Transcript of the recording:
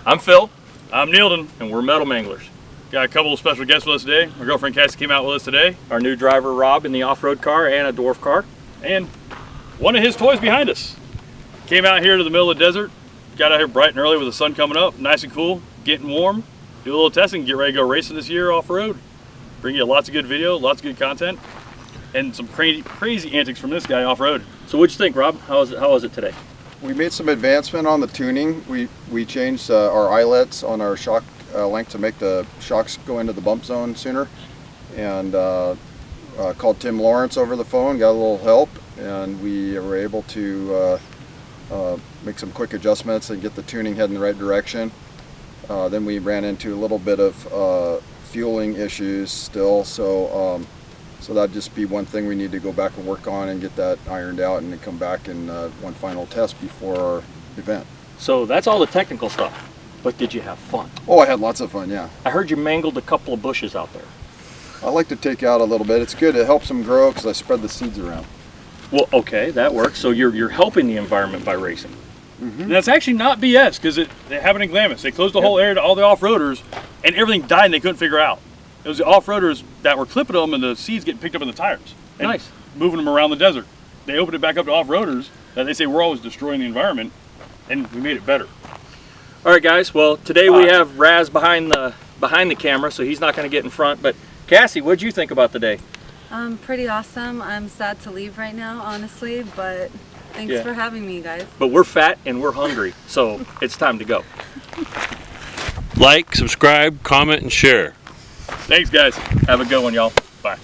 I'm Phil. I'm Neilton, and we're Metal Manglers. Got a couple of special guests with us today. Our girlfriend Cassie came out with us today. Our new driver Rob in the off-road car and a dwarf car. And one of his toys behind us. Came out here to the middle of the desert. Got out here bright and early with the sun coming up, nice and cool, getting warm. Do a little testing, get ready to go racing this year off-road. Bring you lots of good video, lots of good content, and some crazy antics from this guy off-road. So what'd you think, Rob? How was it today? We made some advancement on the tuning. We changed our eyelets on our shock length to make the shocks go into the bump zone sooner, and called Tim Lawrence over the phone, got a little help, and we were able to make some quick adjustments and get the tuning heading in the right direction. Then we ran into a little bit of fueling issues still, so that'd just be one thing we need to go back and work on and get that ironed out, and then come back and one final test before our event. So that's all the technical stuff, but did you have fun? Oh, I had lots of fun, yeah. I heard you mangled a couple of bushes out there. I like to take out a little bit. It's good, it helps them grow because I spread the seeds around. Well, okay, that works. So you're helping the environment by racing. Mm-hmm. And that's actually not BS, because it happened in Glamis. They closed the whole area to all the off-roaders, and everything died and they couldn't figure out. It was the off-roaders that were clipping them and the seeds getting picked up in the tires. And nice. Moving them around the desert. They opened it back up to off-roaders that they say we're always destroying the environment, and we made it better. All right, guys. Well, today we have Raz behind the camera, so he's not going to get in front. But Cassie, what'd you think about the day? Pretty awesome. I'm sad to leave right now, honestly, but thanks for having me, guys. But we're fat and we're hungry, so it's time to go. Like, subscribe, comment, and share. Thanks, guys. Have a good one, y'all. Bye.